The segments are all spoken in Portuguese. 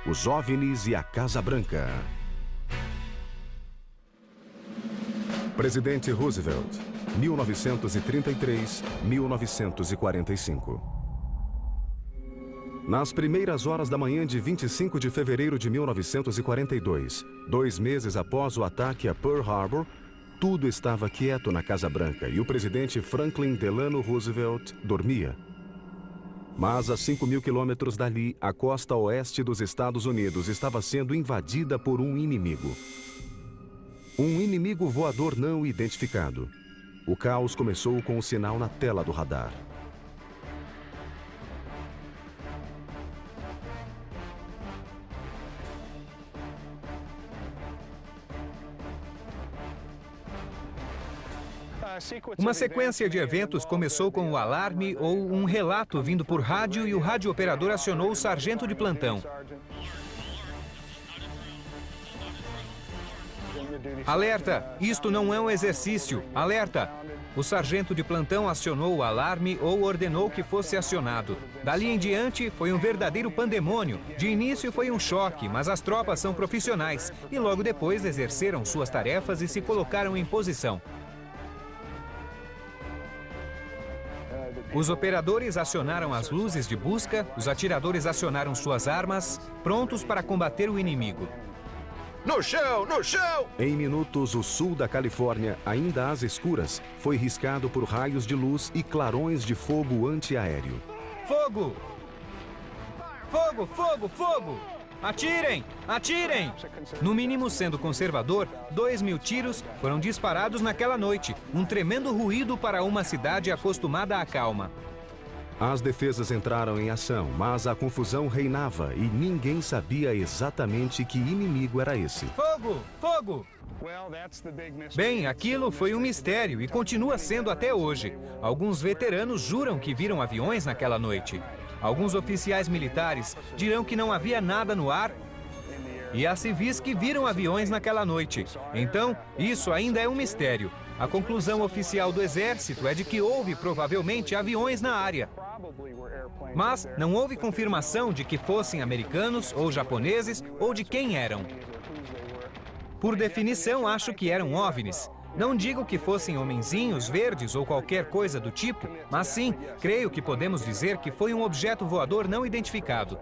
os OVNIs e a Casa Branca. Presidente Roosevelt, 1933-1945. Nas primeiras horas da manhã de 25 de fevereiro de 1942, 2 meses após o ataque a Pearl Harbor, tudo estava quieto na Casa Branca e o presidente Franklin Delano Roosevelt dormia. Mas a 5.000 quilômetros dali, a costa oeste dos Estados Unidos estava sendo invadida por um inimigo. Um inimigo voador não identificado. O caos começou com o sinal na tela do radar. Uma sequência de eventos começou com o alarme ou um relato vindo por rádio e o radiooperador acionou o sargento de plantão. Alerta! Isto não é um exercício! Alerta! O sargento de plantão acionou o alarme ou ordenou que fosse acionado. Dali em diante, foi um verdadeiro pandemônio. De início foi um choque, mas as tropas são profissionais e logo depois exerceram suas tarefas e se colocaram em posição. Os operadores acionaram as luzes de busca, os atiradores acionaram suas armas, prontos para combater o inimigo. No chão! No chão! Em minutos, o sul da Califórnia, ainda às escuras, foi riscado por raios de luz e clarões de fogo antiaéreo. Fogo! Fogo! Fogo! Fogo! Atirem! Atirem! No mínimo, sendo conservador, 2.000 tiros foram disparados naquela noite. Um tremendo ruído para uma cidade acostumada à calma. As defesas entraram em ação, mas a confusão reinava e ninguém sabia exatamente que inimigo era esse. Fogo! Fogo! Bem, aquilo foi um mistério e continua sendo até hoje. Alguns veteranos juram que viram aviões naquela noite. Alguns oficiais militares dirão que não havia nada no ar e há civis que viram aviões naquela noite. Então, isso ainda é um mistério. A conclusão oficial do Exército é de que houve provavelmente aviões na área. Mas não houve confirmação de que fossem americanos ou japoneses ou de quem eram. Por definição, acho que eram OVNIs. Não digo que fossem homenzinhos verdes ou qualquer coisa do tipo, mas sim, creio que podemos dizer que foi um objeto voador não identificado.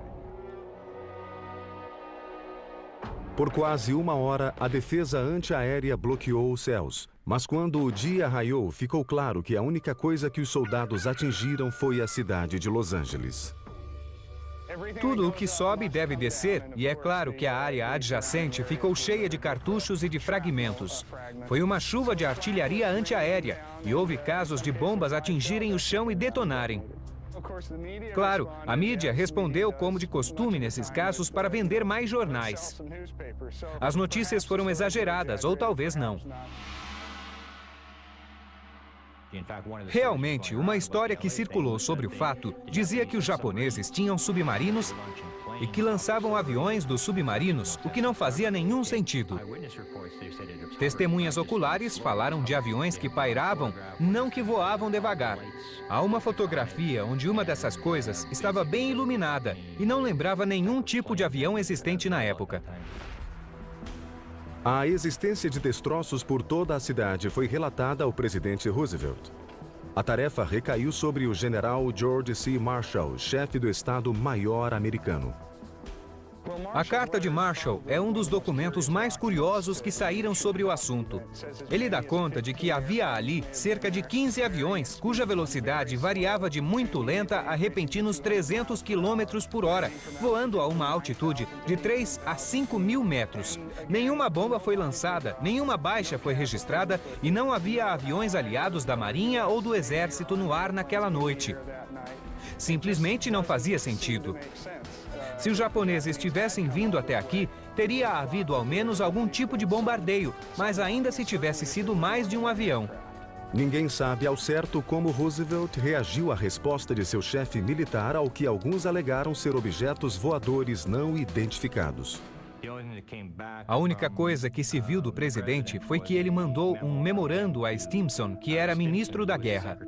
Por quase 1 hora, a defesa antiaérea bloqueou os céus. Mas quando o dia raiou, ficou claro que a única coisa que os soldados atingiram foi a cidade de Los Angeles. Tudo o que sobe deve descer, e é claro que a área adjacente ficou cheia de cartuchos e de fragmentos. Foi uma chuva de artilharia antiaérea, e houve casos de bombas atingirem o chão e detonarem. Claro, a mídia respondeu como de costume nesses casos para vender mais jornais. As notícias foram exageradas, ou talvez não. Realmente, uma história que circulou sobre o fato dizia que os japoneses tinham submarinos e que lançavam aviões dos submarinos, o que não fazia nenhum sentido. Testemunhas oculares falaram de aviões que pairavam, não que voavam devagar. Há uma fotografia onde uma dessas coisas estava bem iluminada e não lembrava nenhum tipo de avião existente na época. A existência de destroços por toda a cidade foi relatada ao presidente Roosevelt. A tarefa recaiu sobre o general George C. Marshall, chefe do Estado-Maior americano. A Carta de Marshall é um dos documentos mais curiosos que saíram sobre o assunto. Ele dá conta de que havia ali cerca de 15 aviões cuja velocidade variava de muito lenta a repentinos 300 km por hora, voando a uma altitude de 3 a 5.000 metros. Nenhuma bomba foi lançada, nenhuma baixa foi registrada e não havia aviões aliados da Marinha ou do Exército no ar naquela noite. Simplesmente não fazia sentido. Se os japoneses tivessem vindo até aqui, teria havido ao menos algum tipo de bombardeio, mas ainda se tivesse sido mais de um avião. Ninguém sabe ao certo como Roosevelt reagiu à resposta de seu chefe militar ao que alguns alegaram ser objetos voadores não identificados. A única coisa que se viu do presidente foi que ele mandou um memorando a Stimson, que era ministro da Guerra.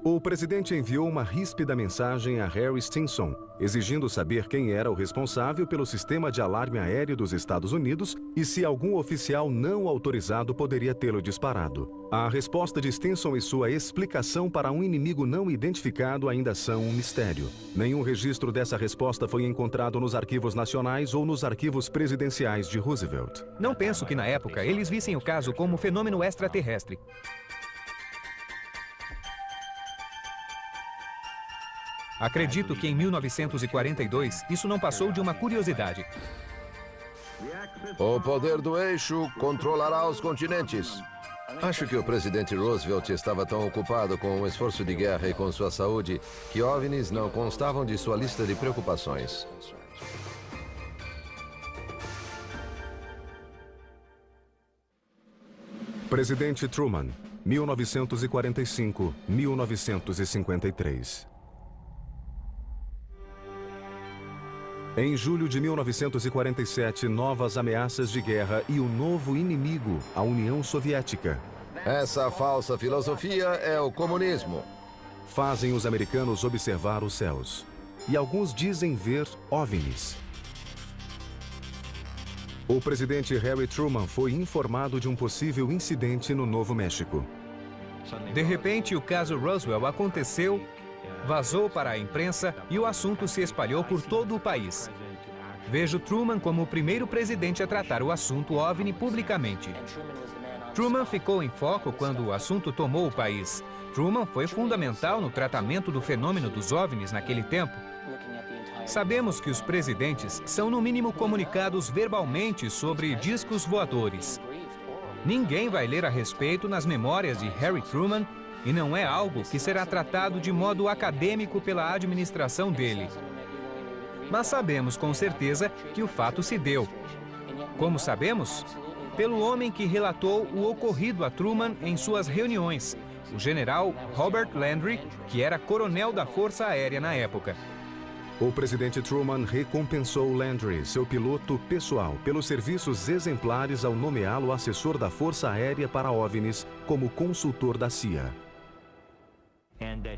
O presidente enviou uma ríspida mensagem a Harry Stinson, exigindo saber quem era o responsável pelo sistema de alarme aéreo dos Estados Unidos e se algum oficial não autorizado poderia tê-lo disparado. A resposta de Stinson e sua explicação para um inimigo não identificado ainda são um mistério. Nenhum registro dessa resposta foi encontrado nos arquivos nacionais ou nos arquivos presidenciais de Roosevelt. Não penso que na época eles vissem o caso como fenômeno extraterrestre. Acredito que em 1942 isso não passou de uma curiosidade. O poder do eixo controlará os continentes. Acho que o presidente Roosevelt estava tão ocupado com o esforço de guerra e com sua saúde que OVNIs não constavam de sua lista de preocupações. Presidente Truman, 1945-1953. Em julho de 1947, novas ameaças de guerra e o novo inimigo, a União Soviética. Essa falsa filosofia é o comunismo. Fazem os americanos observar os céus. E alguns dizem ver OVNIs. O presidente Harry Truman foi informado de um possível incidente no Novo México. De repente, o caso Roswell aconteceu, vazou para a imprensa e o assunto se espalhou por todo o país. Vejo Truman como o primeiro presidente a tratar o assunto OVNI publicamente. Truman ficou em foco quando o assunto tomou o país. Truman foi fundamental no tratamento do fenômeno dos OVNIs naquele tempo. Sabemos que os presidentes são no mínimo comunicados verbalmente sobre discos voadores. Ninguém vai ler a respeito nas memórias de Harry Truman e não é algo que será tratado de modo acadêmico pela administração dele. Mas sabemos com certeza que o fato se deu. Como sabemos? Pelo homem que relatou o ocorrido a Truman em suas reuniões, o general Robert Landry, que era coronel da Força Aérea na época. O presidente Truman recompensou Landry, seu piloto pessoal, pelos serviços exemplares ao nomeá-lo assessor da Força Aérea para OVNIs como consultor da CIA.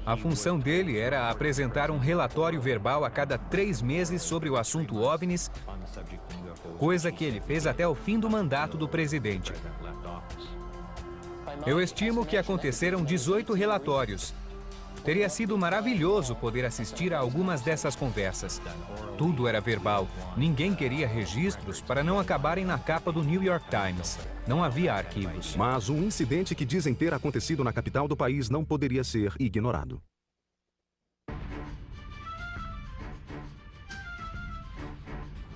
A função dele era apresentar um relatório verbal a cada 3 meses sobre o assunto OVNIs, coisa que ele fez até o fim do mandato do presidente. Eu estimo que aconteceram 18 relatórios. Teria sido maravilhoso poder assistir a algumas dessas conversas. Tudo era verbal. Ninguém queria registros para não acabarem na capa do New York Times. Não havia arquivos. Mas um incidente que dizem ter acontecido na capital do país não poderia ser ignorado.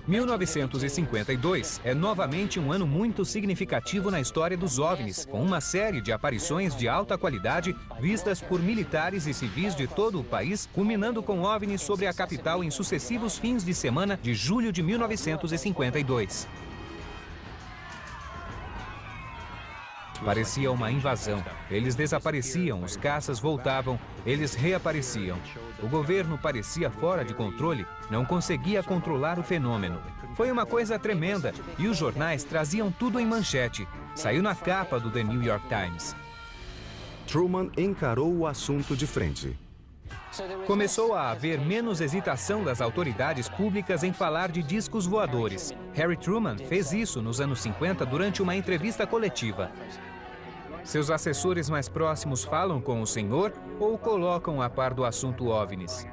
Em 1952 é novamente um ano muito significativo na história dos OVNIs, com uma série de aparições de alta qualidade vistas por militares e civis de todo o país, culminando com OVNIs sobre a capital em sucessivos fins de semana de julho de 1952. Parecia uma invasão. Eles desapareciam, os caças voltavam, eles reapareciam. O governo parecia fora de controle, não conseguia controlar o fenômeno. Foi uma coisa tremenda e os jornais traziam tudo em manchete. Saiu na capa do The New York Times. Truman encarou o assunto de frente. Começou a haver menos hesitação das autoridades públicas em falar de discos voadores. Harry Truman fez isso nos anos 50 durante uma entrevista coletiva. Seus assessores mais próximos falam com o senhor ou o colocam a par do assunto OVNIs?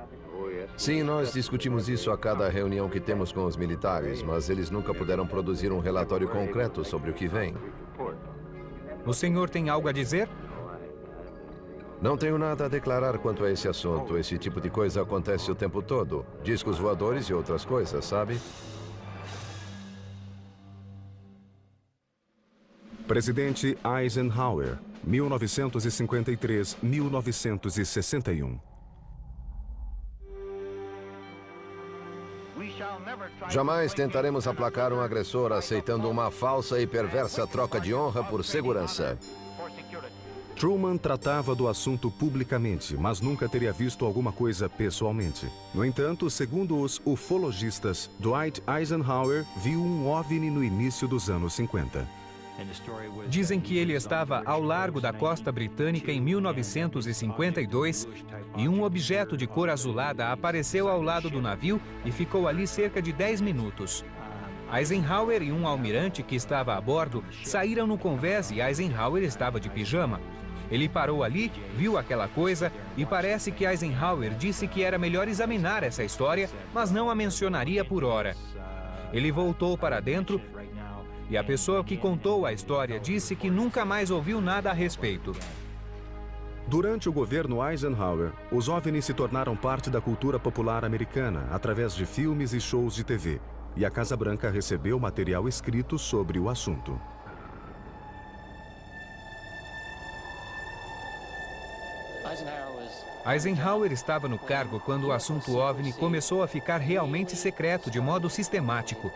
Sim, nós discutimos isso a cada reunião que temos com os militares, mas eles nunca puderam produzir um relatório concreto sobre o que vem. O senhor tem algo a dizer? Não tenho nada a declarar quanto a esse assunto. Esse tipo de coisa acontece o tempo todo. Discos voadores e outras coisas, sabe? Presidente Eisenhower, 1953-1961. Jamais tentaremos aplacar um agressor aceitando uma falsa e perversa troca de honra por segurança. Truman tratava do assunto publicamente, mas nunca teria visto alguma coisa pessoalmente. No entanto, segundo os ufologistas, Dwight Eisenhower viu um OVNI no início dos anos 50. Dizem que ele estava ao largo da costa britânica em 1952 e um objeto de cor azulada apareceu ao lado do navio e ficou ali cerca de 10 minutos. Eisenhower e um almirante que estava a bordo saíram no convés e Eisenhower estava de pijama. Ele parou ali, viu aquela coisa e parece que Eisenhower disse que era melhor examinar essa história, mas não a mencionaria por hora. Ele voltou para dentro e a pessoa que contou a história disse que nunca mais ouviu nada a respeito. Durante o governo Eisenhower, os OVNIs se tornaram parte da cultura popular americana através de filmes e shows de TV, e a Casa Branca recebeu material escrito sobre o assunto. Eisenhower estava no cargo quando o assunto OVNI começou a ficar realmente secreto de modo sistemático.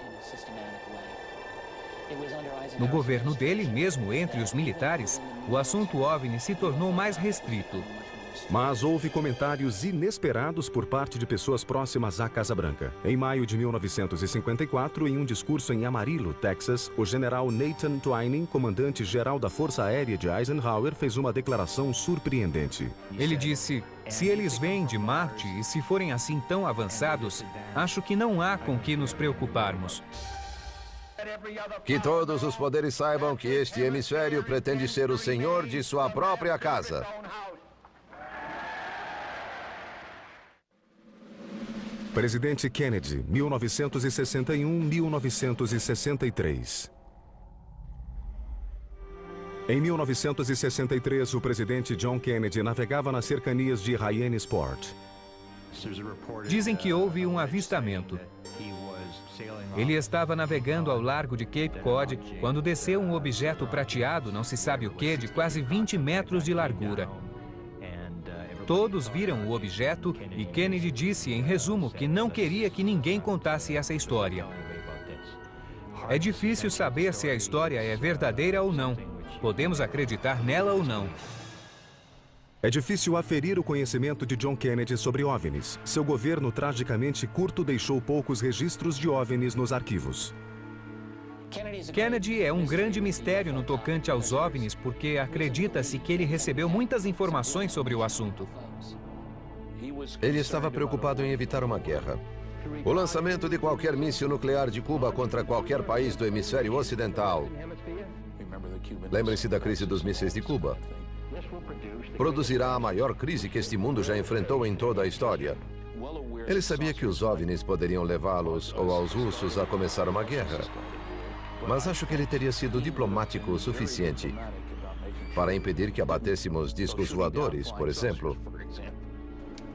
No governo dele, mesmo entre os militares, o assunto OVNI se tornou mais restrito. Mas houve comentários inesperados por parte de pessoas próximas à Casa Branca. Em maio de 1954, em um discurso em Amarillo, Texas, o general Nathan Twining, comandante-geral da Força Aérea de Eisenhower, fez uma declaração surpreendente. Ele disse: "Se eles vêm de Marte e se forem assim tão avançados, acho que não há com que nos preocuparmos." Que todos os poderes saibam que este hemisfério pretende ser o senhor de sua própria casa. Presidente Kennedy, 1961-1963. Em 1963, o presidente John Kennedy navegava nas cercanias de Hyannisport. Dizem que houve um avistamento. Ele estava navegando ao largo de Cape Cod quando desceu um objeto prateado, não se sabe o que, de quase 20 metros de largura. Todos viram o objeto e Kennedy disse, em resumo, que não queria que ninguém contasse essa história. É difícil saber se a história é verdadeira ou não. Podemos acreditar nela ou não. É difícil aferir o conhecimento de John Kennedy sobre OVNIs. Seu governo tragicamente curto deixou poucos registros de OVNIs nos arquivos. Kennedy é um grande mistério no tocante aos OVNIs porque acredita-se que ele recebeu muitas informações sobre o assunto. Ele estava preocupado em evitar uma guerra. O lançamento de qualquer míssil nuclear de Cuba contra qualquer país do hemisfério ocidental. Lembre-se da crise dos mísseis de Cuba. Produzirá a maior crise que este mundo já enfrentou em toda a história. Ele sabia que os OVNIs poderiam levá-los ou aos russos a começar uma guerra. Mas acho que ele teria sido diplomático o suficiente para impedir que abatêssemos discos voadores, por exemplo.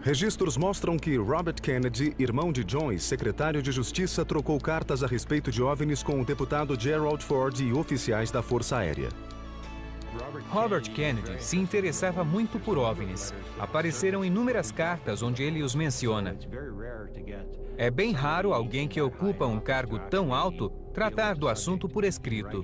Registros mostram que Robert Kennedy, irmão de John e secretário de Justiça, trocou cartas a respeito de OVNIs com o deputado Gerald Ford e oficiais da Força Aérea. Robert Kennedy se interessava muito por OVNIs. Apareceram inúmeras cartas onde ele os menciona. É bem raro alguém que ocupa um cargo tão alto tratar do assunto por escrito.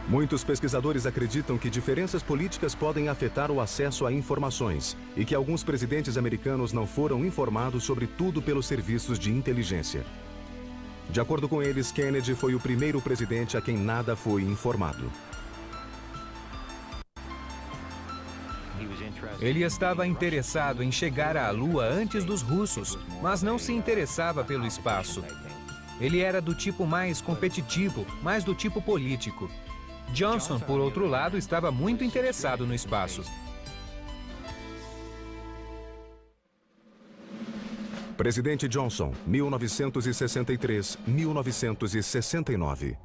Muitos pesquisadores acreditam que diferenças políticas podem afetar o acesso a informações e que alguns presidentes americanos não foram informados sobre tudo pelos serviços de inteligência. De acordo com eles, Kennedy foi o primeiro presidente a quem nada foi informado. Ele estava interessado em chegar à Lua antes dos russos, mas não se interessava pelo espaço. Ele era do tipo mais competitivo, mais do tipo político. Johnson, por outro lado, estava muito interessado no espaço. Presidente Johnson, 1963-1969.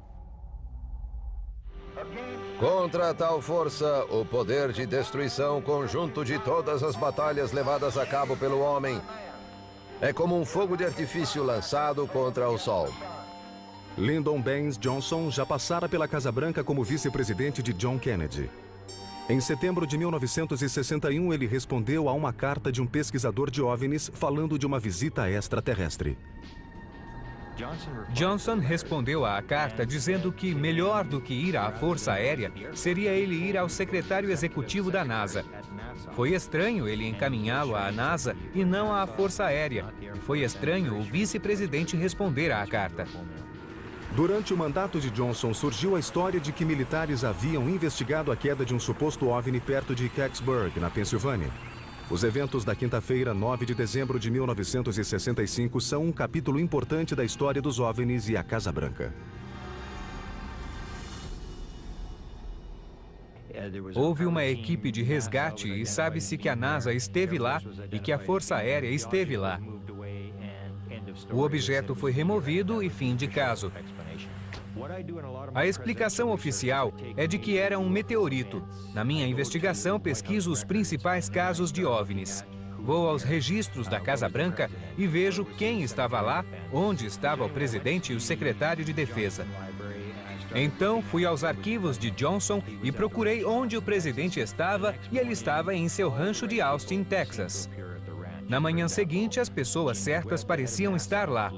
Contra tal força, o poder de destruição conjunto de todas as batalhas levadas a cabo pelo homem é como um fogo de artifício lançado contra o sol. Lyndon Baines Johnson já passara pela Casa Branca como vice-presidente de John Kennedy. Em setembro de 1961, ele respondeu a uma carta de um pesquisador de OVNIs falando de uma visita extraterrestre. Johnson respondeu à carta dizendo que melhor do que ir à Força Aérea seria ele ir ao secretário executivo da NASA. Foi estranho ele encaminhá-lo à NASA e não à Força Aérea. E foi estranho o vice-presidente responder à carta. Durante o mandato de Johnson, surgiu a história de que militares haviam investigado a queda de um suposto OVNI perto de Kecksburg, na Pensilvânia. Os eventos da quinta-feira, 9 de dezembro de 1965, são um capítulo importante da história dos OVNIs e a Casa Branca. Houve uma equipe de resgate e sabe-se que a NASA esteve lá e que a Força Aérea esteve lá. O objeto foi removido e fim de caso. A explicação oficial é de que era um meteorito. Na minha investigação, pesquiso os principais casos de OVNIs. Vou aos registros da Casa Branca e vejo quem estava lá, onde estava o presidente e o secretário de Defesa. Então, fui aos arquivos de Johnson e procurei onde o presidente estava, e ele estava em seu rancho de Austin, Texas. Na manhã seguinte, as pessoas certas pareciam estar lá.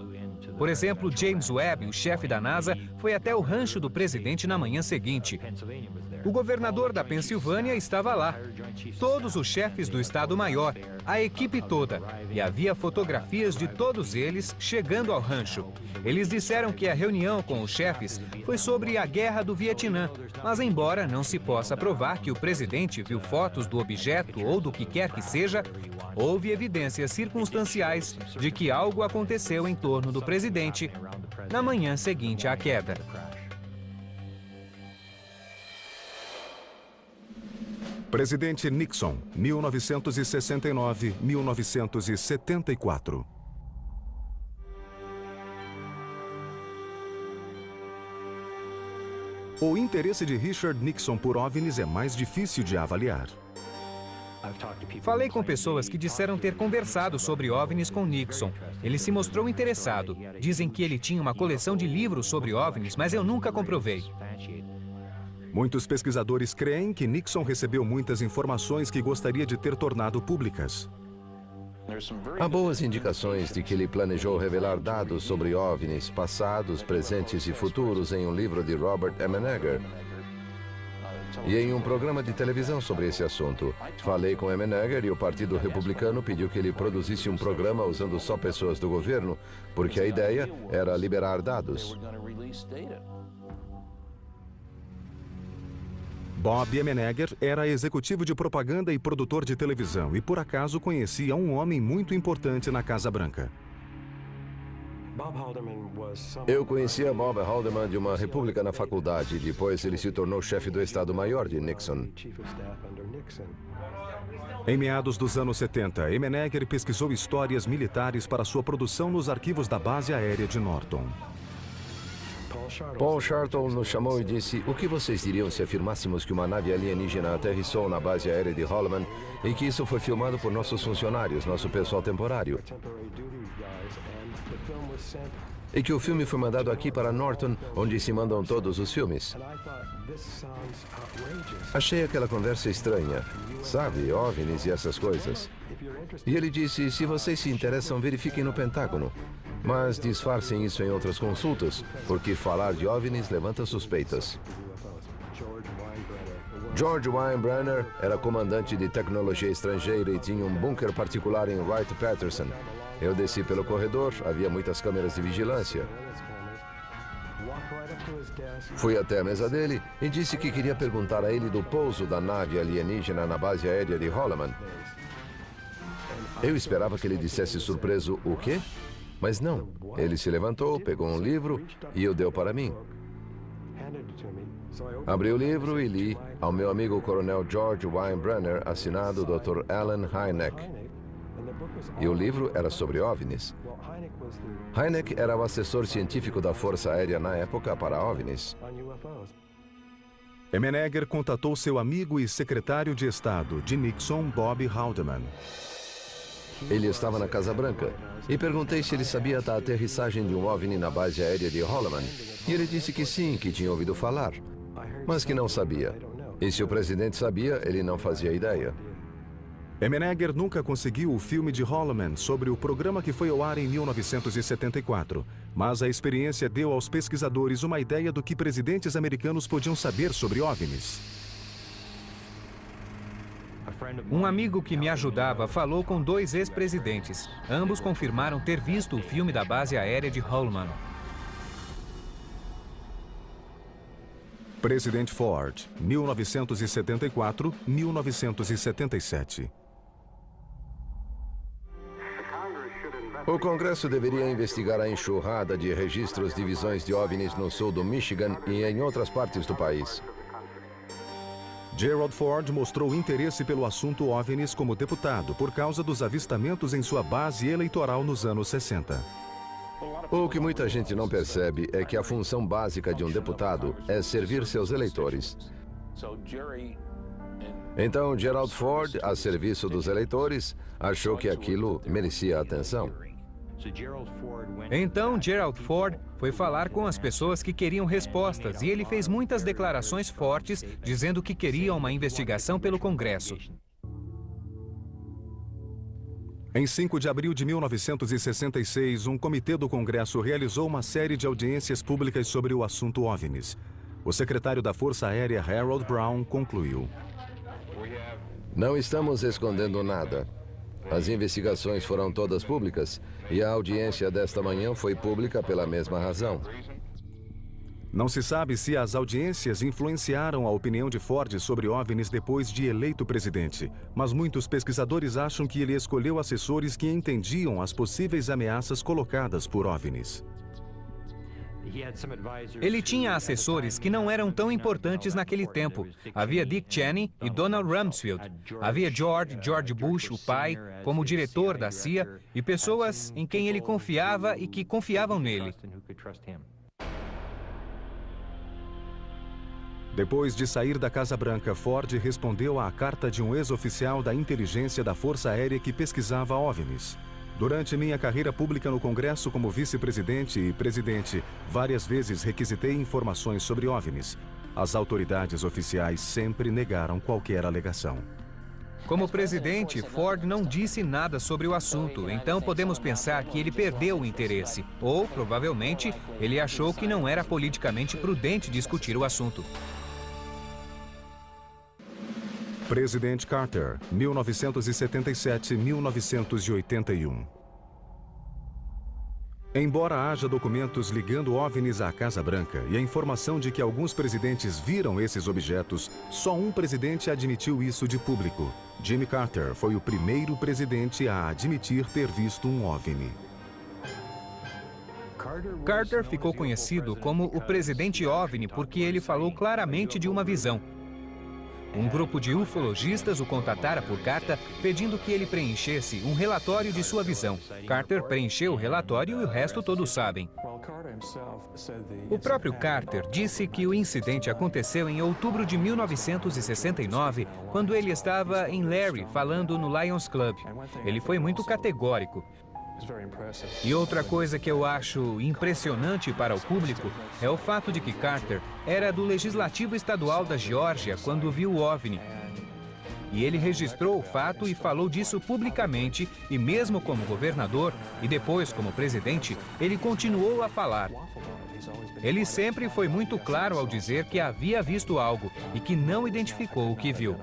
Por exemplo, James Webb, o chefe da NASA, foi até o rancho do presidente na manhã seguinte. O governador da Pensilvânia estava lá. Todos os chefes do Estado-Maior, a equipe toda. E havia fotografias de todos eles chegando ao rancho. Eles disseram que a reunião com os chefes foi sobre a guerra do Vietnã. Mas embora não se possa provar que o presidente viu fotos do objeto ou do que quer que seja, houve evidências circunstanciais de que algo aconteceu em torno do presidente na manhã seguinte à queda. Presidente Nixon, 1969-1974. O interesse de Richard Nixon por OVNIs é mais difícil de avaliar. Falei com pessoas que disseram ter conversado sobre OVNIs com Nixon. Ele se mostrou interessado. Dizem que ele tinha uma coleção de livros sobre OVNIs, mas eu nunca comprovei. Muitos pesquisadores creem que Nixon recebeu muitas informações que gostaria de ter tornado públicas. Há boas indicações de que ele planejou revelar dados sobre OVNIs passados, presentes e futuros em um livro de Robert Emenegger e em um programa de televisão sobre esse assunto. Falei com Emenegger e o Partido Republicano pediu que ele produzisse um programa usando só pessoas do governo, porque a ideia era liberar dados. Bob Emenegger era executivo de propaganda e produtor de televisão e, por acaso, conhecia um homem muito importante na Casa Branca. Eu conhecia Bob Haldeman de uma república na faculdade. Depois ele se tornou chefe do Estado-Maior de Nixon. Em meados dos anos 70, Emenegger pesquisou histórias militares para sua produção nos arquivos da base aérea de Norton. Paul Charton nos chamou e disse: "O que vocês diriam se afirmássemos que uma nave alienígena aterrissou na base aérea de Holloman e que isso foi filmado por nossos funcionários, nosso pessoal temporário? E que o filme foi mandado aqui para Norton, onde se mandam todos os filmes?" Achei aquela conversa estranha. Sabe, OVNIs e essas coisas. E ele disse: "Se vocês se interessam, verifiquem no Pentágono. Mas disfarcem isso em outras consultas, porque falar de OVNIs levanta suspeitas." George Weinbrenner era comandante de tecnologia estrangeira e tinha um bunker particular em Wright-Patterson. Eu desci pelo corredor, havia muitas câmeras de vigilância. Fui até a mesa dele e disse que queria perguntar a ele do pouso da nave alienígena na base aérea de Holloman. Eu esperava que ele dissesse surpreso: "O quê?" Mas não. Ele se levantou, pegou um livro e o deu para mim. Abri o livro e li ao meu amigo coronel George Weinbrenner, assinado Dr. Alan Hynek. E o livro era sobre OVNIs. Hynek era o assessor científico da Força Aérea na época para OVNIs. Emenegger contatou seu amigo e secretário de Estado de Nixon, Bob Haldeman. Ele estava na Casa Branca e perguntei se ele sabia da aterrissagem de um OVNI na base aérea de Holloman. E ele disse que sim, que tinha ouvido falar, mas que não sabia. E se o presidente sabia, ele não fazia ideia. Menegger nunca conseguiu o filme de Holloman sobre o programa que foi ao ar em 1974, mas a experiência deu aos pesquisadores uma ideia do que presidentes americanos podiam saber sobre OVNIs. Um amigo que me ajudava falou com 2 ex-presidentes. Ambos confirmaram ter visto o filme da base aérea de Holloman. Presidente Ford, 1974-1977. O Congresso deveria investigar a enxurrada de registros de visões de OVNIs no sul do Michigan e em outras partes do país. Gerald Ford mostrou interesse pelo assunto OVNIs como deputado por causa dos avistamentos em sua base eleitoral nos anos 60. O que muita gente não percebe é que a função básica de um deputado é servir seus eleitores. Então, Gerald Ford, a serviço dos eleitores, achou que aquilo merecia atenção. Então, Gerald Ford foi falar com as pessoas que queriam respostas e ele fez muitas declarações fortes dizendo que queria uma investigação pelo Congresso. Em 5 de abril de 1966, um comitê do Congresso realizou uma série de audiências públicas sobre o assunto OVNIs. O secretário da Força Aérea, Harold Brown, concluiu: Não estamos escondendo nada. As investigações foram todas públicas e a audiência desta manhã foi pública pela mesma razão. Não se sabe se as audiências influenciaram a opinião de Ford sobre OVNIs depois de eleito presidente, mas muitos pesquisadores acham que ele escolheu assessores que entendiam as possíveis ameaças colocadas por OVNIs. Ele tinha assessores que não eram tão importantes naquele tempo. Havia Dick Cheney e Donald Rumsfeld. Havia George Bush, o pai, como diretor da CIA, e pessoas em quem ele confiava e que confiavam nele. Depois de sair da Casa Branca, Ford respondeu à carta de um ex-oficial da inteligência da Força Aérea que pesquisava OVNIs. Durante minha carreira pública no Congresso como vice-presidente e presidente, várias vezes requisitei informações sobre OVNIs. As autoridades oficiais sempre negaram qualquer alegação. Como presidente, Ford não disse nada sobre o assunto, então podemos pensar que ele perdeu o interesse. Ou, provavelmente, ele achou que não era politicamente prudente discutir o assunto. Presidente Carter, 1977-1981. Embora haja documentos ligando OVNIs à Casa Branca e a informação de que alguns presidentes viram esses objetos, só um presidente admitiu isso de público. Jimmy Carter foi o primeiro presidente a admitir ter visto um OVNI. Carter ficou conhecido como o presidente OVNI porque ele falou claramente de uma visão. Um grupo de ufologistas o contatara por carta pedindo que ele preenchesse um relatório de sua visão. Carter preencheu o relatório e o resto todos sabem. O próprio Carter disse que o incidente aconteceu em outubro de 1969, quando ele estava em Larry falando no Lions Club. Ele foi muito categórico. E outra coisa que eu acho impressionante para o público é o fato de que Carter era do Legislativo Estadual da Geórgia quando viu o OVNI. E ele registrou o fato e falou disso publicamente, e mesmo como governador e depois como presidente, ele continuou a falar. Ele sempre foi muito claro ao dizer que havia visto algo e que não identificou o que viu.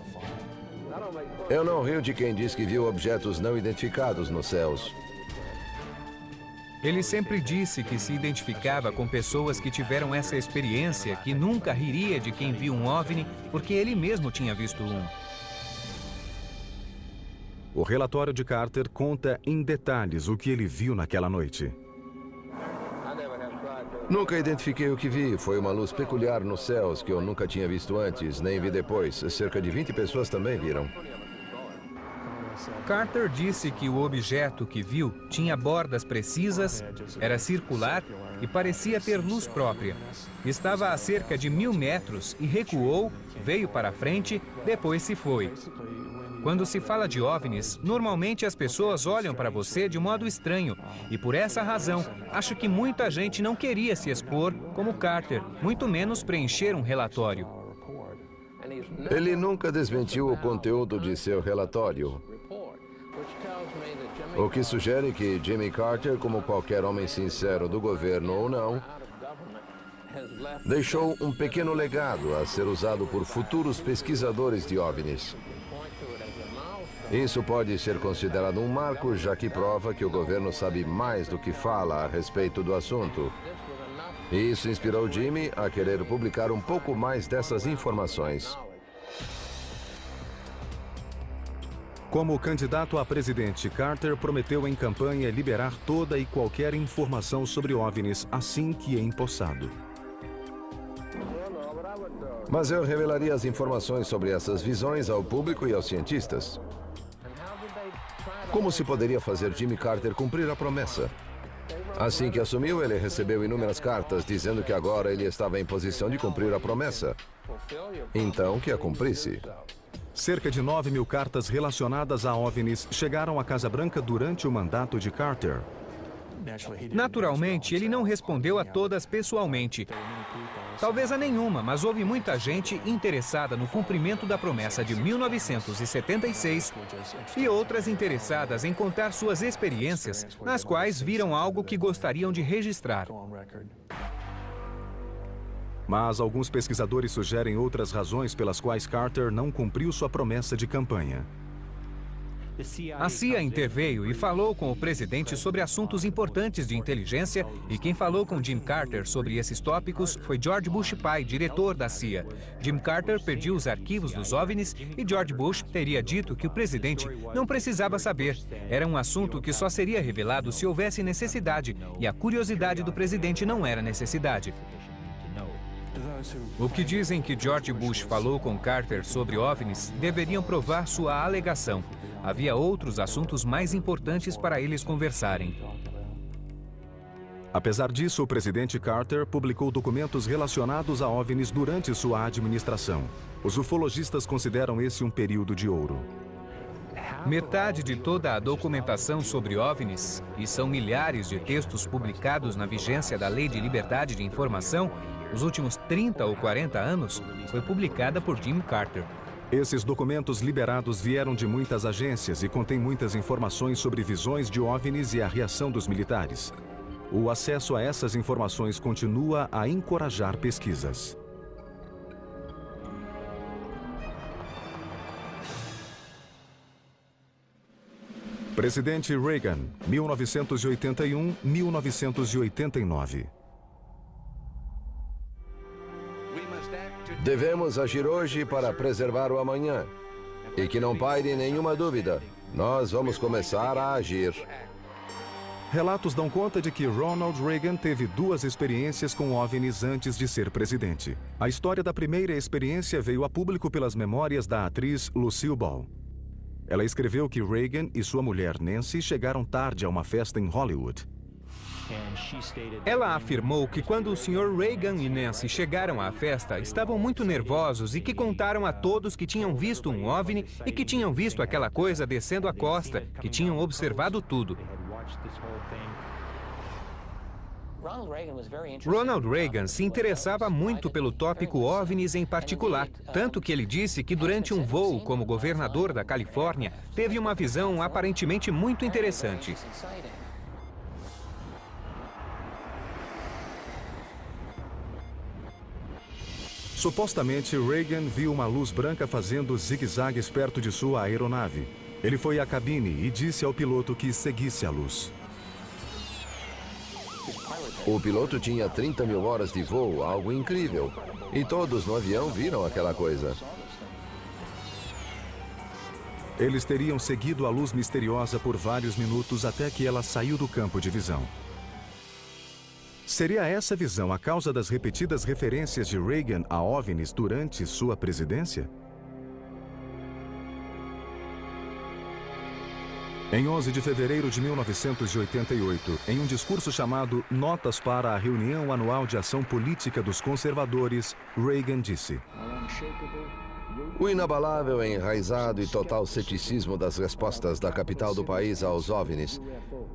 Eu não rio de quem diz que viu objetos não identificados nos céus. Ele sempre disse que se identificava com pessoas que tiveram essa experiência, que nunca riria de quem viu um OVNI, porque ele mesmo tinha visto um. O relatório de Carter conta em detalhes o que ele viu naquela noite. Nunca identifiquei o que vi. Foi uma luz peculiar nos céus que eu nunca tinha visto antes, nem vi depois. Cerca de 20 pessoas também viram. Carter disse que o objeto que viu tinha bordas precisas, era circular e parecia ter luz própria. Estava a cerca de 1000 metros e recuou, veio para frente, depois se foi. Quando se fala de OVNIs, normalmente as pessoas olham para você de modo estranho. E por essa razão, acho que muita gente não queria se expor como Carter, muito menos preencher um relatório. Ele nunca desmentiu o conteúdo de seu relatório. O que sugere que Jimmy Carter, como qualquer homem sincero do governo ou não, deixou um pequeno legado a ser usado por futuros pesquisadores de OVNIs. Isso pode ser considerado um marco, já que prova que o governo sabe mais do que fala a respeito do assunto. E isso inspirou Jimmy a querer publicar um pouco mais dessas informações. Como candidato a presidente, Carter prometeu em campanha liberar toda e qualquer informação sobre OVNIs assim que empossado. Mas eu revelaria as informações sobre essas visões ao público e aos cientistas. Como se poderia fazer Jimmy Carter cumprir a promessa? Assim que assumiu, ele recebeu inúmeras cartas dizendo que agora ele estava em posição de cumprir a promessa. Então, que a cumprisse. Cerca de 9.000 cartas relacionadas a OVNIs chegaram à Casa Branca durante o mandato de Carter. Naturalmente, ele não respondeu a todas pessoalmente. Talvez a nenhuma, mas houve muita gente interessada no cumprimento da promessa de 1976 e outras interessadas em contar suas experiências, nas quais viram algo que gostariam de registrar. Mas alguns pesquisadores sugerem outras razões pelas quais Carter não cumpriu sua promessa de campanha. A CIA interveio e falou com o presidente sobre assuntos importantes de inteligência, e quem falou com Jim Carter sobre esses tópicos foi George Bush pai, diretor da CIA. Jim Carter pediu os arquivos dos OVNIs e George Bush teria dito que o presidente não precisava saber. Era um assunto que só seria revelado se houvesse necessidade, e a curiosidade do presidente não era necessidade. O que dizem que George Bush falou com Carter sobre OVNIs deveriam provar sua alegação. Havia outros assuntos mais importantes para eles conversarem. Apesar disso, o presidente Carter publicou documentos relacionados a OVNIs durante sua administração. Os ufologistas consideram esse um período de ouro. Metade de toda a documentação sobre OVNIs, e são milhares de textos publicados na vigência da Lei de Liberdade de Informação, nos últimos 30 ou 40 anos, foi publicada por Jimmy Carter. Esses documentos liberados vieram de muitas agências e contêm muitas informações sobre visões de OVNIs e a reação dos militares. O acesso a essas informações continua a encorajar pesquisas. Presidente Reagan, 1981-1989. Devemos agir hoje para preservar o amanhã. E que não paire nenhuma dúvida, nós vamos começar a agir. Relatos dão conta de que Ronald Reagan teve 2 experiências com OVNIs antes de ser presidente. A história da primeira experiência veio a público pelas memórias da atriz Lucille Ball. Ela escreveu que Reagan e sua mulher Nancy chegaram tarde a uma festa em Hollywood. Ela afirmou que quando o Sr. Reagan e Nancy chegaram à festa, estavam muito nervosos e que contaram a todos que tinham visto um OVNI e que tinham visto aquela coisa descendo a costa, que tinham observado tudo. Ronald Reagan se interessava muito pelo tópico OVNIs em particular, tanto que ele disse que durante um voo como governador da Califórnia, teve uma visão aparentemente muito interessante. Supostamente, Reagan viu uma luz branca fazendo zigue-zagues perto de sua aeronave. Ele foi à cabine e disse ao piloto que seguisse a luz. O piloto tinha 30.000 horas de voo, algo incrível. E todos no avião viram aquela coisa. Eles teriam seguido a luz misteriosa por vários minutos até que ela saiu do campo de visão. Seria essa visão a causa das repetidas referências de Reagan a OVNIs durante sua presidência? Em 11 de fevereiro de 1988, em um discurso chamado Notas para a Reunião Anual de Ação Política dos Conservadores, Reagan disse: O inabalável, enraizado e total ceticismo das respostas da capital do país aos OVNIs,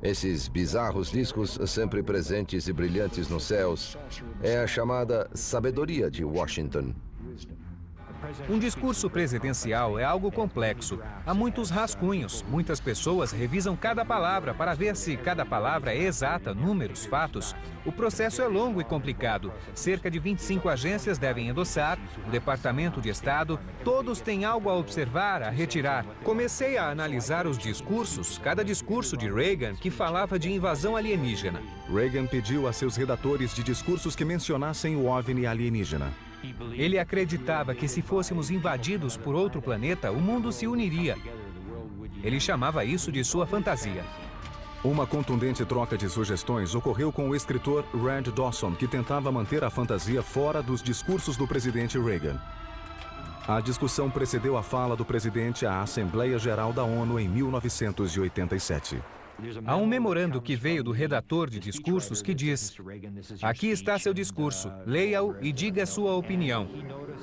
esses bizarros discos sempre presentes e brilhantes nos céus, é a chamada sabedoria de Washington. Um discurso presidencial é algo complexo. Há muitos rascunhos, muitas pessoas revisam cada palavra para ver se cada palavra é exata, números, fatos. O processo é longo e complicado. Cerca de 25 agências devem endossar, o Departamento de Estado, todos têm algo a observar, a retirar. Comecei a analisar os discursos, cada discurso de Reagan que falava de invasão alienígena. Reagan pediu a seus redatores de discursos que mencionassem o OVNI alienígena. Ele acreditava que se fôssemos invadidos por outro planeta, o mundo se uniria. Ele chamava isso de sua fantasia. Uma contundente troca de sugestões ocorreu com o escritor Rand Dawson, que tentava manter a fantasia fora dos discursos do presidente Reagan. A discussão precedeu a fala do presidente à Assembleia Geral da ONU em 1987. Há um memorando que veio do redator de discursos que diz: aqui está seu discurso, leia-o e diga sua opinião.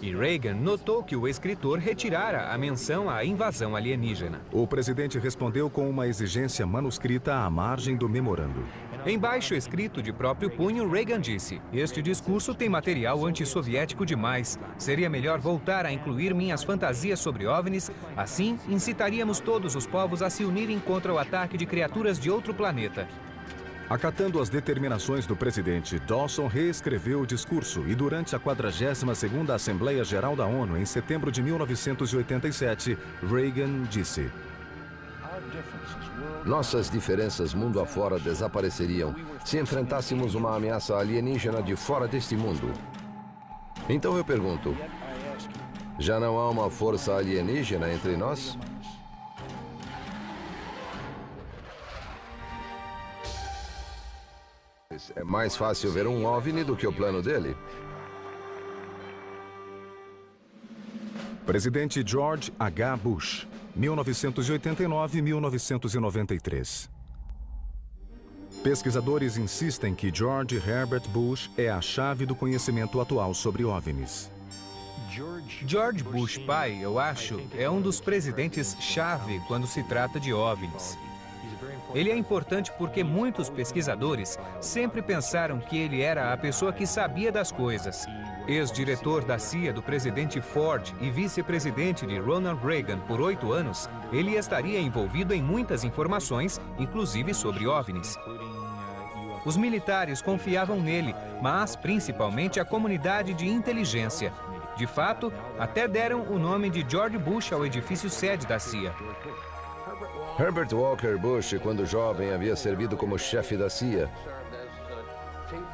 E Reagan notou que o escritor retirara a menção à invasão alienígena. O presidente respondeu com uma exigência manuscrita à margem do memorando. Embaixo escrito de próprio punho, Reagan disse: este discurso tem material antissoviético demais. Seria melhor voltar a incluir minhas fantasias sobre OVNIs. Assim, incitaríamos todos os povos a se unirem contra o ataque de criaturas de outro planeta. Acatando as determinações do presidente, Dawson reescreveu o discurso e durante a 42ª Assembleia Geral da ONU, em setembro de 1987, Reagan disse: nossas diferenças mundo afora desapareceriam se enfrentássemos uma ameaça alienígena de fora deste mundo. Então eu pergunto, já não há uma força alienígena entre nós? É mais fácil ver um OVNI do que o plano dele. Presidente George H. Bush, 1989-1993. Pesquisadores insistem que George Herbert Bush é a chave do conhecimento atual sobre OVNIs. George Bush pai, eu acho, é um dos presidentes-chave quando se trata de OVNIs. Ele é importante porque muitos pesquisadores sempre pensaram que ele era a pessoa que sabia das coisas. Ex-diretor da CIA do presidente Ford e vice-presidente de Ronald Reagan por 8 anos, ele estaria envolvido em muitas informações, inclusive sobre OVNIs. Os militares confiavam nele, mas principalmente a comunidade de inteligência. De fato, até deram o nome de George Bush ao edifício sede da CIA. Herbert Walker Bush, quando jovem, havia servido como chefe da CIA.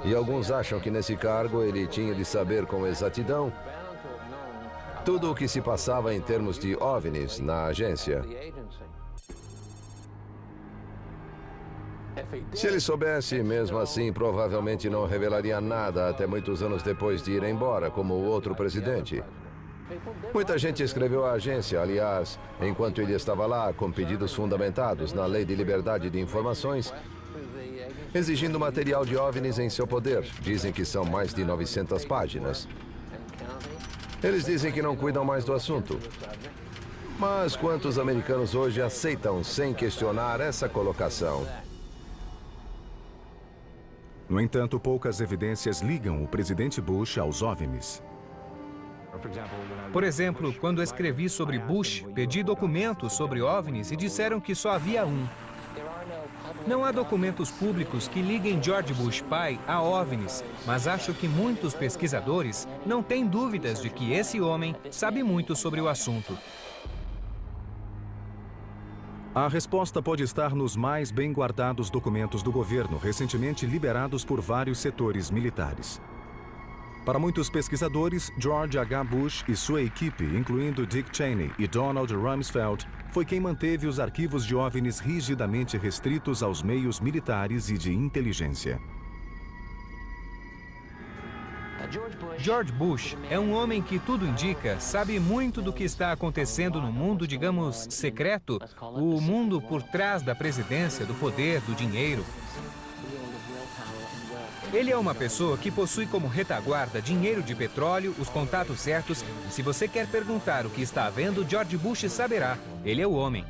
E alguns acham que nesse cargo ele tinha de saber com exatidão tudo o que se passava em termos de OVNIs na agência. Se ele soubesse, mesmo assim, provavelmente não revelaria nada até muitos anos depois de ir embora, como o outro presidente. Muita gente escreveu à agência, aliás, enquanto ele estava lá, com pedidos fundamentados na Lei de Liberdade de Informações, exigindo material de OVNIs em seu poder. Dizem que são mais de 900 páginas. Eles dizem que não cuidam mais do assunto. Mas quantos americanos hoje aceitam, sem questionar, essa colocação? No entanto, poucas evidências ligam o presidente Bush aos OVNIs. Por exemplo, quando escrevi sobre Bush, pedi documentos sobre OVNIs e disseram que só havia um. Não há documentos públicos que liguem George Bush pai a OVNIs, mas acho que muitos pesquisadores não têm dúvidas de que esse homem sabe muito sobre o assunto. A resposta pode estar nos mais bem guardados documentos do governo, recentemente liberados por vários setores militares. Para muitos pesquisadores, George H. Bush e sua equipe, incluindo Dick Cheney e Donald Rumsfeld, foi quem manteve os arquivos de OVNIs rigidamente restritos aos meios militares e de inteligência. George Bush é um homem que, tudo indica, sabe muito do que está acontecendo no mundo, digamos, secreto, o mundo por trás da presidência, do poder, do dinheiro. Ele é uma pessoa que possui como retaguarda dinheiro de petróleo, os contatos certos, e se você quer perguntar o que está havendo, George Bush saberá. Ele é o homem.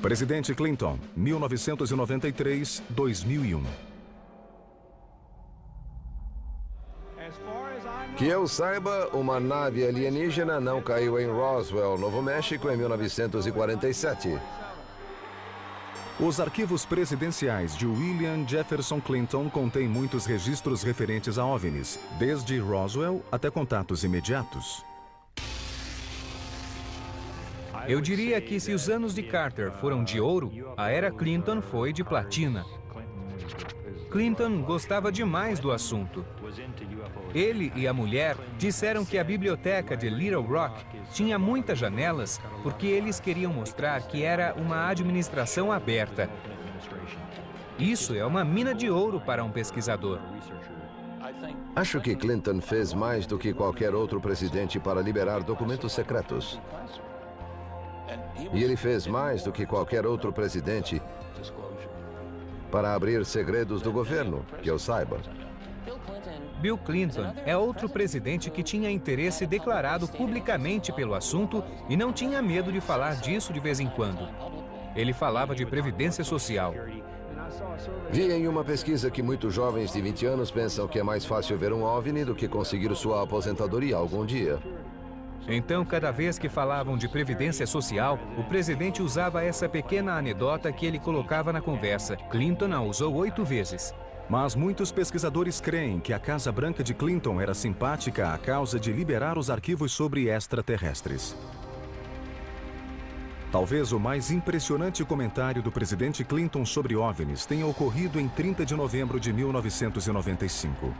Presidente Clinton, 1993-2001. Que eu saiba, uma nave alienígena não caiu em Roswell, Novo México, em 1947. Os arquivos presidenciais de William Jefferson Clinton contêm muitos registros referentes a OVNIs, desde Roswell até contatos imediatos. Eu diria que se os anos de Carter foram de ouro, a era Clinton foi de platina. Clinton gostava demais do assunto. Ele e a mulher disseram que a biblioteca de Little Rock tinha muitas janelas porque eles queriam mostrar que era uma administração aberta. Isso é uma mina de ouro para um pesquisador. Acho que Clinton fez mais do que qualquer outro presidente para liberar documentos secretos. E ele fez mais do que qualquer outro presidente para abrir segredos do governo, que eu saiba. Bill Clinton é outro presidente que tinha interesse declarado publicamente pelo assunto e não tinha medo de falar disso de vez em quando. Ele falava de previdência social. Vi em uma pesquisa que muitos jovens de 20 anos pensam que é mais fácil ver um OVNI do que conseguir sua aposentadoria algum dia. Então, cada vez que falavam de previdência social, o presidente usava essa pequena anedota que ele colocava na conversa. Clinton a usou 8 vezes. Mas muitos pesquisadores creem que a Casa Branca de Clinton era simpática à causa de liberar os arquivos sobre extraterrestres. Talvez o mais impressionante comentário do presidente Clinton sobre OVNIs tenha ocorrido em 30 de novembro de 1995.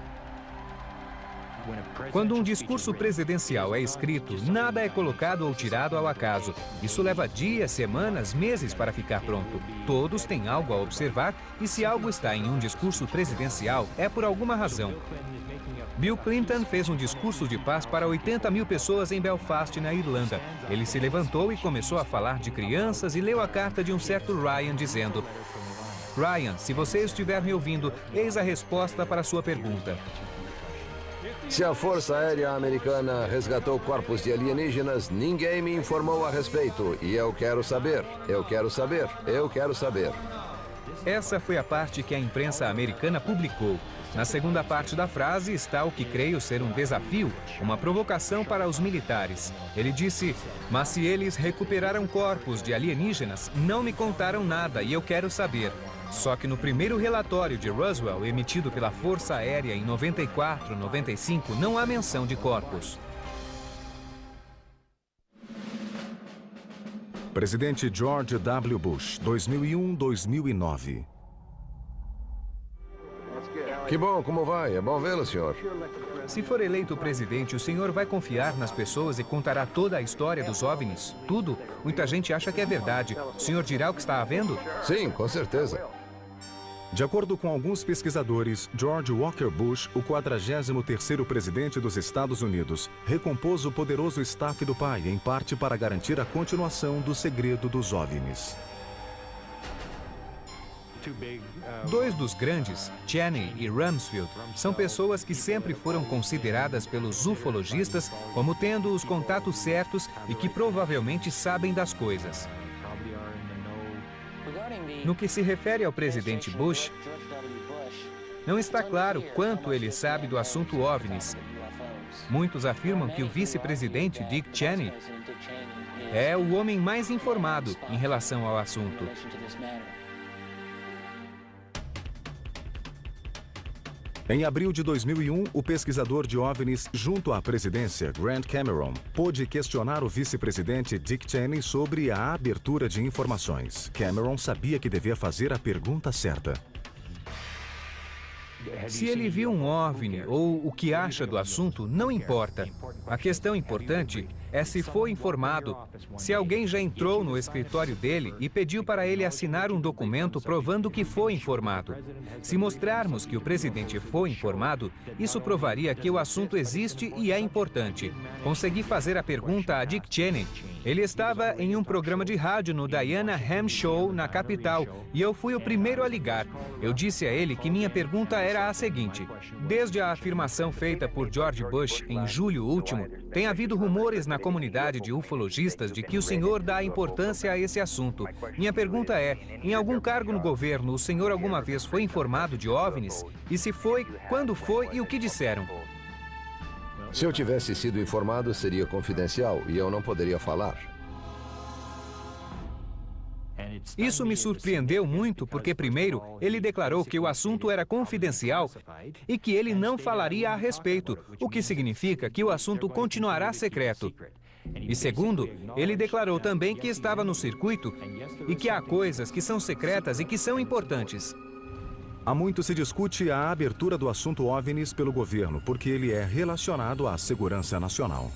Quando um discurso presidencial é escrito, nada é colocado ou tirado ao acaso. Isso leva dias, semanas, meses para ficar pronto. Todos têm algo a observar e se algo está em um discurso presidencial, é por alguma razão. Bill Clinton fez um discurso de paz para 80 mil pessoas em Belfast, na Irlanda. Ele se levantou e começou a falar de crianças e leu a carta de um certo Ryan dizendo: Ryan, se você estiver me ouvindo, eis a resposta para a sua pergunta. Se a Força Aérea Americana resgatou corpos de alienígenas, ninguém me informou a respeito. E eu quero saber, eu quero saber, eu quero saber. Essa foi a parte que a imprensa americana publicou. Na segunda parte da frase está o que creio ser um desafio, uma provocação para os militares. Ele disse: mas se eles recuperaram corpos de alienígenas, não me contaram nada e eu quero saber. Só que no primeiro relatório de Roswell, emitido pela Força Aérea em 94, 95, não há menção de corpos. Presidente George W. Bush, 2001-2009. Que bom, como vai? É bom vê-lo, senhor. Se for eleito presidente, o senhor vai confiar nas pessoas e contará toda a história dos OVNIs? Tudo? Muita gente acha que é verdade. O senhor dirá o que está havendo? Sim, com certeza. De acordo com alguns pesquisadores, George Walker Bush, o 43º presidente dos Estados Unidos, recompôs o poderoso staff do pai, em parte para garantir a continuação do segredo dos OVNIs. 2 dos grandes, Cheney e Rumsfeld, são pessoas que sempre foram consideradas pelos ufologistas como tendo os contatos certos e que provavelmente sabem das coisas. No que se refere ao presidente Bush, não está claro quanto ele sabe do assunto OVNIs. Muitos afirmam que o vice-presidente Dick Cheney é o homem mais informado em relação ao assunto. Em abril de 2001, o pesquisador de OVNIs junto à presidência, Grant Cameron, pôde questionar o vice-presidente Dick Cheney sobre a abertura de informações. Cameron sabia que devia fazer a pergunta certa. Se ele viu um OVNI ou o que acha do assunto, não importa. A questão importante é se foi informado. Se alguém já entrou no escritório dele e pediu para ele assinar um documento provando que foi informado. Se mostrarmos que o presidente foi informado, isso provaria que o assunto existe e é importante. Consegui fazer a pergunta a Dick Cheney. Ele estava em um programa de rádio no Diana Ham Show, na capital, e eu fui o primeiro a ligar. Eu disse a ele que minha pergunta era a seguinte: desde a afirmação feita por George Bush em julho último, tem havido rumores na comunidade de ufologistas de que o senhor dá importância a esse assunto. Minha pergunta é, em algum cargo no governo, o senhor alguma vez foi informado de OVNIs? E se foi, quando foi e o que disseram? Se eu tivesse sido informado, seria confidencial e eu não poderia falar. Isso me surpreendeu muito porque, primeiro, ele declarou que o assunto era confidencial e que ele não falaria a respeito, o que significa que o assunto continuará secreto. E segundo, ele declarou também que estava no circuito e que há coisas que são secretas e que são importantes. Há muito se discute a abertura do assunto OVNIs pelo governo, porque ele é relacionado à segurança nacional.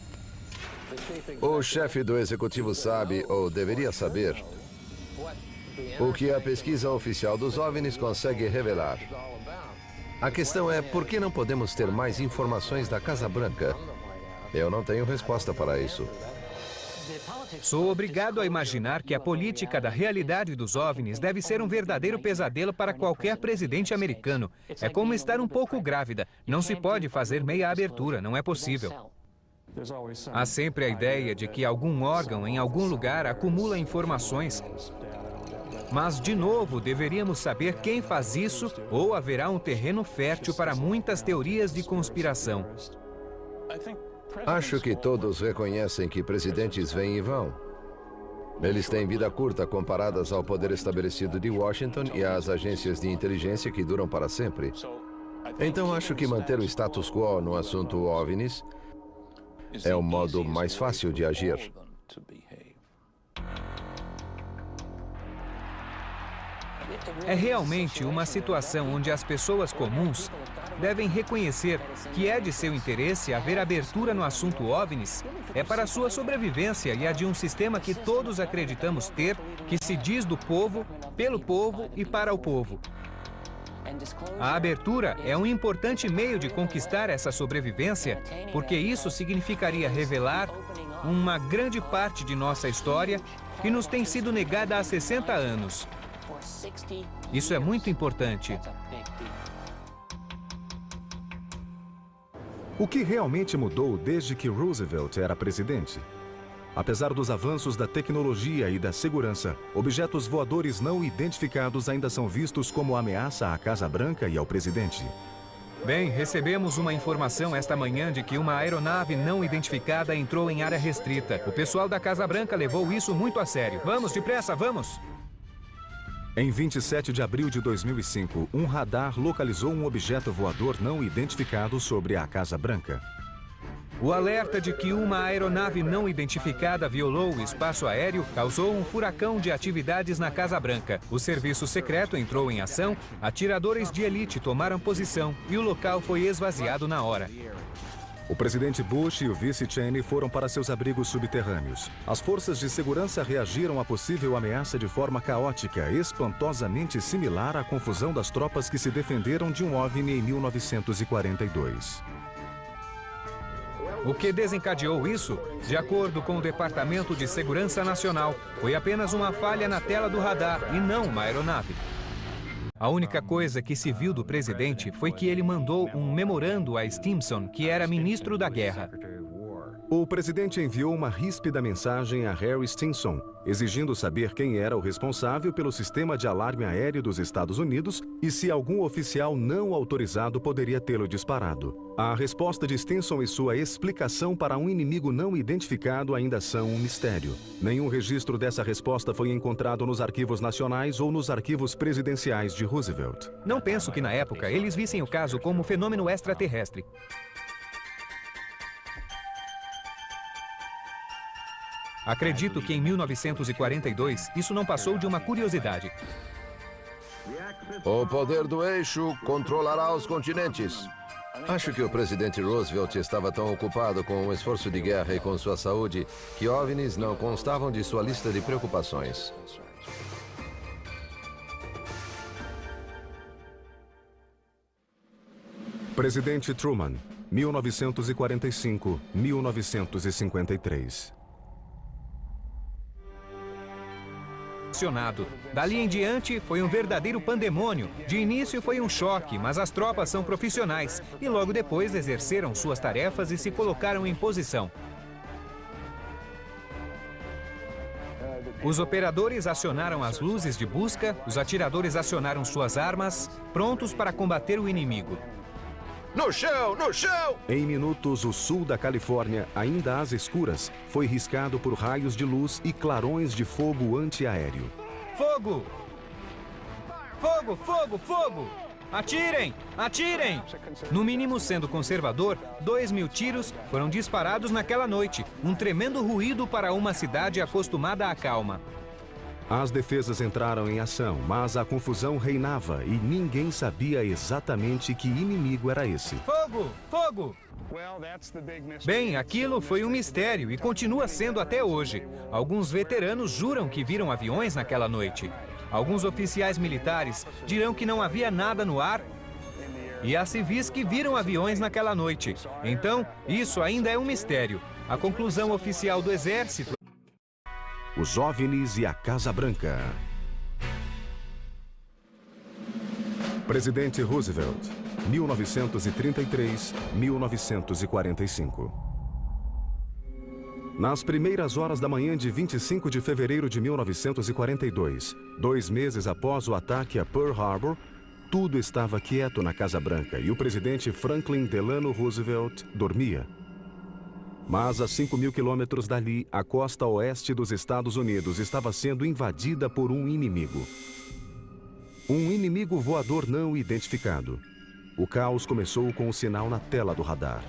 O chefe do executivo sabe, ou deveria saber, o que a pesquisa oficial dos OVNIs consegue revelar. A questão é, por que não podemos ter mais informações da Casa Branca? Eu não tenho resposta para isso. Sou obrigado a imaginar que a política da realidade dos OVNIs deve ser um verdadeiro pesadelo para qualquer presidente americano. É como estar um pouco grávida. Não se pode fazer meia abertura, não é possível. Há sempre a ideia de que algum órgão em algum lugar acumula informações. Mas, de novo, deveríamos saber quem faz isso ou haverá um terreno fértil para muitas teorias de conspiração. Acho que todos reconhecem que presidentes vêm e vão. Eles têm vida curta comparadas ao poder estabelecido de Washington e às agências de inteligência que duram para sempre. Então acho que manter o status quo no assunto OVNIs é o modo mais fácil de agir. É realmente uma situação onde as pessoas comuns devem reconhecer que é de seu interesse haver abertura no assunto OVNIs. É para sua sobrevivência e a de um sistema que todos acreditamos ter, que se diz do povo, pelo povo e para o povo. A abertura é um importante meio de conquistar essa sobrevivência, porque isso significaria revelar uma grande parte de nossa história que nos tem sido negada há 60 anos. Isso é muito importante. O que realmente mudou desde que Roosevelt era presidente? Apesar dos avanços da tecnologia e da segurança, objetos voadores não identificados ainda são vistos como ameaça à Casa Branca e ao presidente. Bem, recebemos uma informação esta manhã de que uma aeronave não identificada entrou em área restrita. O pessoal da Casa Branca levou isso muito a sério. Vamos, depressa, vamos! Em 27 de abril de 2005, um radar localizou um objeto voador não identificado sobre a Casa Branca. O alerta de que uma aeronave não identificada violou o espaço aéreo causou um furacão de atividades na Casa Branca. O serviço secreto entrou em ação, atiradores de elite tomaram posição e o local foi esvaziado na hora. O presidente Bush e o vice Cheney foram para seus abrigos subterrâneos. As forças de segurança reagiram à possível ameaça de forma caótica, espantosamente similar à confusão das tropas que se defenderam de um OVNI em 1942. O que desencadeou isso, de acordo com o Departamento de Segurança Nacional, foi apenas uma falha na tela do radar e não uma aeronave. A única coisa que se viu do presidente foi que ele mandou um memorando a Stimson, que era ministro da Guerra. O presidente enviou uma ríspida mensagem a Harry Stimson, exigindo saber quem era o responsável pelo sistema de alarme aéreo dos Estados Unidos e se algum oficial não autorizado poderia tê-lo disparado. A resposta de Stimson e sua explicação para um inimigo não identificado ainda são um mistério. Nenhum registro dessa resposta foi encontrado nos arquivos nacionais ou nos arquivos presidenciais de Roosevelt. Não penso que na época eles vissem o caso como um fenômeno extraterrestre. Acredito que em 1942 isso não passou de uma curiosidade. O poder do eixo controlará os continentes. Acho que o presidente Roosevelt estava tão ocupado com o esforço de guerra e com sua saúde que OVNIs não constavam de sua lista de preocupações. Presidente Truman, 1945-1953. Dali em diante, foi um verdadeiro pandemônio. De início foi um choque, mas as tropas são profissionais e logo depois exerceram suas tarefas e se colocaram em posição. Os operadores acionaram as luzes de busca, os atiradores acionaram suas armas, prontos para combater o inimigo. No chão! No chão! Em minutos, o sul da Califórnia, ainda às escuras, foi riscado por raios de luz e clarões de fogo antiaéreo. Fogo! Fogo, fogo, fogo! Atirem! Atirem! No mínimo, sendo conservador, 2.000 tiros foram disparados naquela noite. Um tremendo ruído para uma cidade acostumada à calma. As defesas entraram em ação, mas a confusão reinava e ninguém sabia exatamente que inimigo era esse. Fogo! Fogo! Bem, aquilo foi um mistério e continua sendo até hoje. Alguns veteranos juram que viram aviões naquela noite. Alguns oficiais militares dirão que não havia nada no ar. E há civis que viram aviões naquela noite. Então, isso ainda é um mistério. A conclusão oficial do Exército... Os OVNIs e a Casa Branca. Presidente Roosevelt, 1933-1945. Nas primeiras horas da manhã de 25 de fevereiro de 1942, 2 meses após o ataque a Pearl Harbor, tudo estava quieto na Casa Branca e o presidente Franklin Delano Roosevelt dormia. Mas a 5.000 quilômetros dali, a costa oeste dos Estados Unidos estava sendo invadida por um inimigo. Um inimigo voador não identificado. O caos começou com o sinal na tela do radar.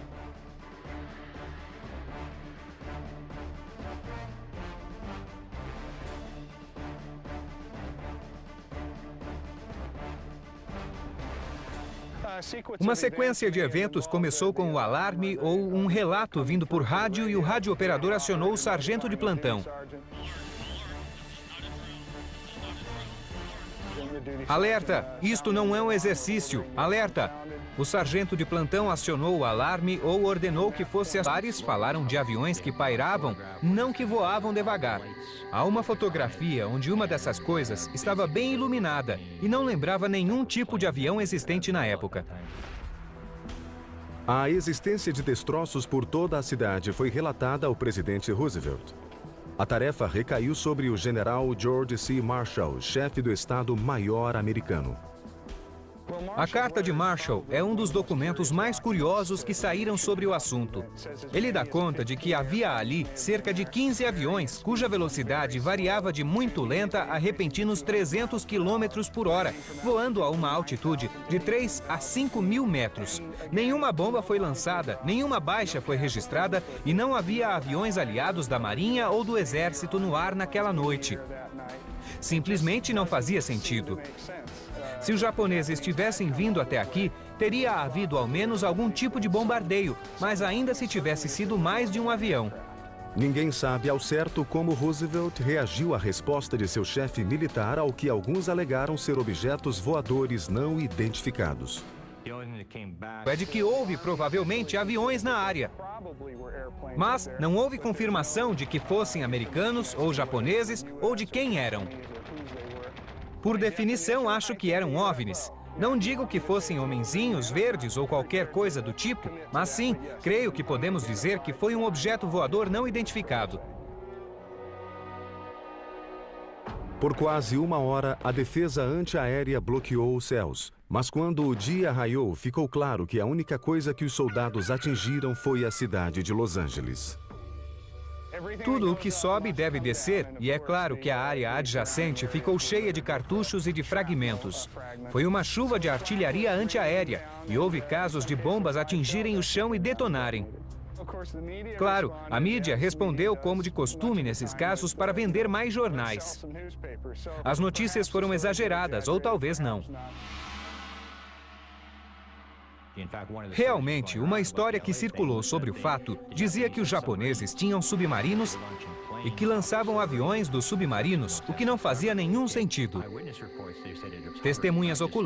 Uma sequência de eventos começou com o alarme ou um relato vindo por rádio e o radiooperador acionou o sargento de plantão. Alerta! Isto não é um exercício! Alerta! O sargento de plantão acionou o alarme ou ordenou que fosse as áreas. Falaram de aviões que pairavam, não que voavam devagar. Há uma fotografia onde uma dessas coisas estava bem iluminada e não lembrava nenhum tipo de avião existente na época. A existência de destroços por toda a cidade foi relatada ao presidente Roosevelt. A tarefa recaiu sobre o general George C. Marshall, chefe do Estado-Maior americano. A Carta de Marshall é um dos documentos mais curiosos que saíram sobre o assunto. Ele dá conta de que havia ali cerca de 15 aviões cuja velocidade variava de muito lenta a repentinos 300 km por hora, voando a uma altitude de 3 a 5.000 metros. Nenhuma bomba foi lançada, nenhuma baixa foi registrada e não havia aviões aliados da Marinha ou do Exército no ar naquela noite. Simplesmente não fazia sentido. Se os japoneses tivessem vindo até aqui, teria havido ao menos algum tipo de bombardeio, mas ainda se tivesse sido mais de um avião. Ninguém sabe ao certo como Roosevelt reagiu à resposta de seu chefe militar ao que alguns alegaram ser objetos voadores não identificados. É de que houve provavelmente aviões na área. Mas não houve confirmação de que fossem americanos ou japoneses ou de quem eram. Por definição, acho que eram OVNIs. Não digo que fossem homenzinhos verdes ou qualquer coisa do tipo, mas sim, creio que podemos dizer que foi um objeto voador não identificado. Por quase 1 hora, a defesa antiaérea bloqueou os céus. Mas quando o dia raiou, ficou claro que a única coisa que os soldados atingiram foi a cidade de Los Angeles. Tudo o que sobe deve descer, e é claro que a área adjacente ficou cheia de cartuchos e de fragmentos. Foi uma chuva de artilharia antiaérea, e houve casos de bombas atingirem o chão e detonarem. Claro, a mídia respondeu como de costume nesses casos para vender mais jornais. As notícias foram exageradas, ou talvez não. Realmente, uma história que circulou sobre o fato dizia que os japoneses tinham submarinos e que lançavam aviões dos submarinos, o que não fazia nenhum sentido. Testemunhas oculares